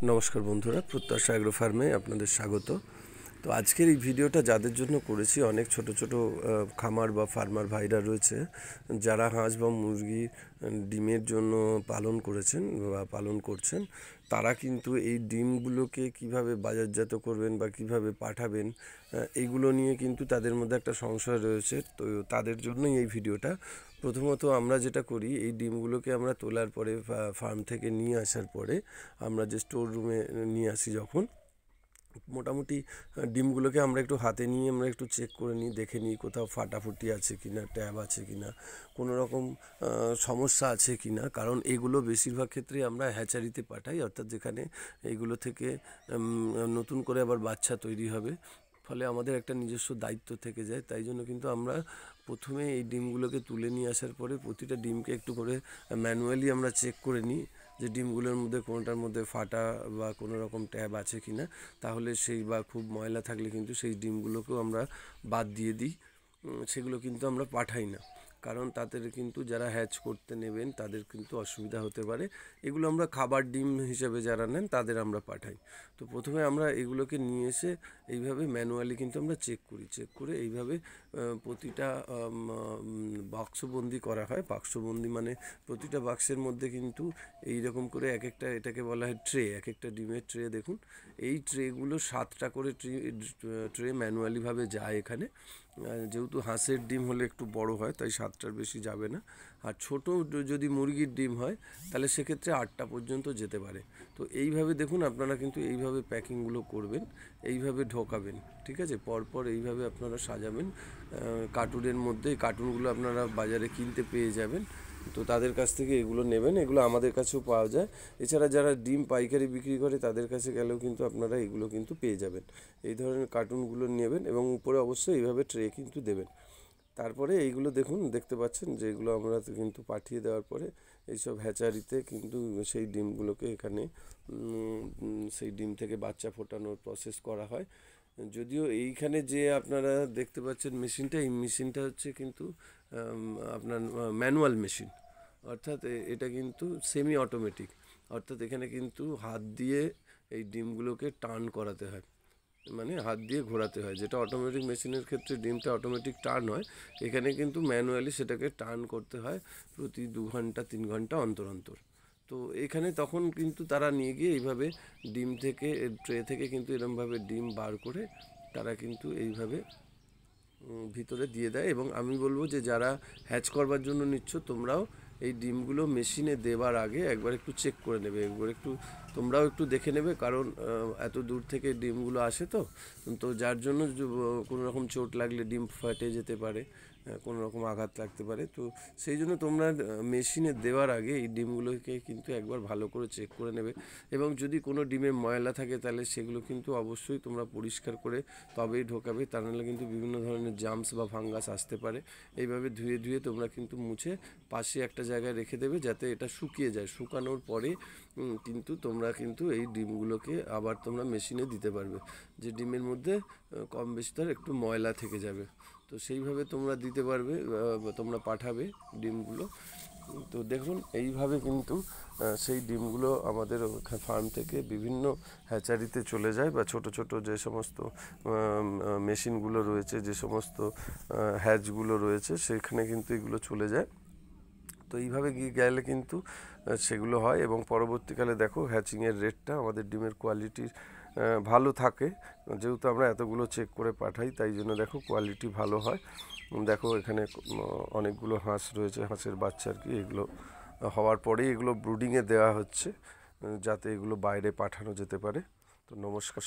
নমস্কার বন্ধুরা, প্রত্যাশা অ্যাগ্রো ফার্মে আপনাদের স্বাগত। তো আজকের এই ভিডিওটা যাদের জন্য করেছি, অনেক ছোট ছোট খামার বা ফার্মার ভাইরা রয়েছে যারা হাঁস বা মুরগি ডিমের জন্য পালন করেছেন বা পালন করছেন। তারা কিন্তু এই ডিমগুলোকে কিভাবে বাজারজাত করবেন বা কিভাবে পাঠাবেন, এইগুলো নিয়ে কিন্তু তাদের মধ্যে একটা সংশয় রয়েছে। তো তাদের জন্যই এই ভিডিওটা। প্রথমত আমরা যেটা করি, এই ডিমগুলোকে আমরা তোলার পরে ফার্ম থেকে নিয়ে আসার পরে আমরা যে স্টোর রুমে নিয়ে আসি, যখন মোটামুটি ডিমগুলোকে আমরা একটু হাতে নিয়ে আমরা একটু চেক করে নিই, দেখে নিই কোথাও ফাটাফুটি আছে কি না, ট্যাব আছে কি না, কোনো রকম সমস্যা আছে কি না। কারণ এগুলো বেশিরভাগ ক্ষেত্রেই আমরা হ্যাচারিতে পাঠাই, অর্থাৎ যেখানে এইগুলো থেকে নতুন করে আবার বাচ্চা তৈরি হবে। ফলে আমাদের একটা নিজস্ব দায়িত্ব থেকে যায়। তাই জন্য কিন্তু আমরা প্রথমে এই ডিমগুলোকে তুলে নিয়ে আসার পরে প্রতিটা ডিমকে একটু করে ম্যানুয়ালি আমরা চেক করে নিই যে ডিমগুলোর মধ্যে কোনোটার মধ্যে ফাটা বা কোনো রকম ট্যাব আছে কি না। তাহলে সেই বা খুব ময়লা থাকলে কিন্তু সেই ডিমগুলোকেও আমরা বাদ দিয়ে দিই, সেগুলো কিন্তু আমরা পাঠাই না। কারণ তাদের কিন্তু যারা হ্যাচ করতে নেবেন তাদের কিন্তু অসুবিধা হতে পারে। এগুলো আমরা খাবার ডিম হিসেবে যারা নেন তাদের আমরা পাঠাই। তো প্রথমে আমরা এগুলোকে নিয়ে এসে এইভাবে ম্যানুয়ালি কিন্তু আমরা চেক করি, চেক করে এইভাবে প্রতিটা বাক্সবন্দি করা হয়। বাক্সবন্দি মানে প্রতিটা বাক্সের মধ্যে কিন্তু এই রকম করে এক একটা, এটাকে বলা হয় ট্রে, এক একটা ডিমের ট্রে। দেখুন এই ট্রেগুলো 7টা করে ট্রে ম্যানুয়ালিভাবে যায় এখানে। যেহেতু হাঁসের ডিম হলে একটু বড় হয়, তাই 7টার বেশি যাবে না। আর ছোট যদি মুরগির ডিম হয় তাহলে সেক্ষেত্রে 8টা পর্যন্ত যেতে পারে। তো এইভাবে দেখুন আপনারা কিন্তু এইভাবে প্যাকিংগুলো করবেন, এইভাবে ঢোকাবেন, ঠিক আছে। পরপর এইভাবে আপনারা সাজাবেন কার্টুনের মধ্যে। কার্টুনগুলো আপনারা বাজারে কিনতে পেয়ে যাবেন, তো তাদের কাছ থেকে এগুলো নেবেন। এগুলো আমাদের কাছেও পাওয়া যায়। এছাড়া যারা ডিম পাইকারি বিক্রি করে তাদের কাছে গেলেও কিন্তু আপনারা এগুলো কিন্তু পেয়ে যাবেন। এই ধরনের কার্টুনগুলো নেবেন এবং উপরে অবশ্যই এইভাবে ট্রে কিন্তু দেবেন। তারপরে এইগুলো দেখুন, দেখতে পাচ্ছেন যে এগুলো আমরা কিন্তু পাঠিয়ে দেওয়ার পরে এইসব হ্যাচারিতে কিন্তু সেই ডিমগুলোকে এখানে সেই ডিম থেকে বাচ্চা ফোটানোর প্রসেস করা হয়। যদিও এইখানে যে আপনারা দেখতে পাচ্ছেন মেশিনটা, এই মেশিনটা হচ্ছে কিন্তু আপনার ম্যানুয়াল মেশিন, অর্থাৎ এটা কিন্তু সেমি অটোমেটিক। অর্থাৎ এখানে কিন্তু হাত দিয়ে এই ডিমগুলোকে টার্ন করাতে হয়, মানে হাত দিয়ে ঘোরাতে হয়। যেটা অটোমেটিক মেশিনের ক্ষেত্রে ডিমটা অটোমেটিক টার্ন হয়, এখানে কিন্তু ম্যানুয়ালি সেটাকে টার্ন করতে হয় প্রতি 2 ঘন্টা 3 ঘন্টা অন্তর অন্তর। তো এখানে তখন কিন্তু তারা নিয়ে গিয়ে এইভাবে ডিম থেকে, ট্রে থেকে কিন্তু এরমভাবে ডিম বার করে তারা কিন্তু এইভাবে ভিতরে দিয়ে দেয়। এবং আমি বলবো যে যারা হ্যাচ করবার জন্য নিচ্ছ, তোমরাও এই ডিমগুলো মেশিনে দেবার আগে একবার একটু চেক করে নেবে, একবার একটু তোমরাও একটু দেখে নেবে। কারণ এত দূর থেকে ডিমগুলো আসে, তো তো যার জন্য কোনো রকম চোট লাগলে ডিম ফাটে যেতে পারে, কোনো রকম আঘাত লাগতে পারে। তো সেই জন্য তোমরা মেশিনে দেওয়ার আগে এই ডিমগুলোকে কিন্তু একবার ভালো করে চেক করে নেবে। এবং যদি কোনো ডিমে ময়লা থাকে তাহলে সেগুলো কিন্তু অবশ্যই তোমরা পরিষ্কার করে তবেই ঢোকাবে, তা নাহলে কিন্তু বিভিন্ন ধরনের জার্মস বা ফাঙ্গাস আসতে পারে। এইভাবে ধুয়ে ধুয়ে তোমরা কিন্তু মুছে পাশে একটা জায়গায় রেখে দেবে, যাতে এটা শুকিয়ে যায়। শুকানোর পরে কিন্তু তোমরা কিন্তু এই ডিমগুলোকে আবার তোমরা মেশিনে দিতে পারবে, যে ডিমের মধ্যে কম বেশি তার একটু ময়লা থেকে যাবে। তো সেইভাবে তোমরা দিতে পারবে, তোমরা পাঠাবে ডিমগুলো। তো দেখুন এইভাবে কিন্তু সেই ডিমগুলো আমাদের ফার্ম থেকে বিভিন্ন হ্যাচারিতে চলে যায়, বা ছোট ছোট যে সমস্ত মেশিনগুলো রয়েছে, যে সমস্ত হ্যাচগুলো রয়েছে, সেখানে কিন্তু এগুলো চলে যায়। তো এইভাবে গিয়ে গেলে কিন্তু সেগুলো হয়। এবং পরবর্তীকালে দেখো হ্যাচিংয়ের রেটটা, আমাদের ডিমের কোয়ালিটি ভালো থাকে। যেহেতু আমরা এতগুলো চেক করে পাঠাই, তাই জন্য দেখো কোয়ালিটি ভালো হয়। দেখো এখানে অনেকগুলো হাঁস রয়েছে, হাঁসের বাচ্চা আর কি। এগুলো হওয়ার পরেই এগুলো ব্রুডিংয়ে দেওয়া হচ্ছে, যাতে এগুলো বাইরে পাঠানো যেতে পারে। তো নমস্কার।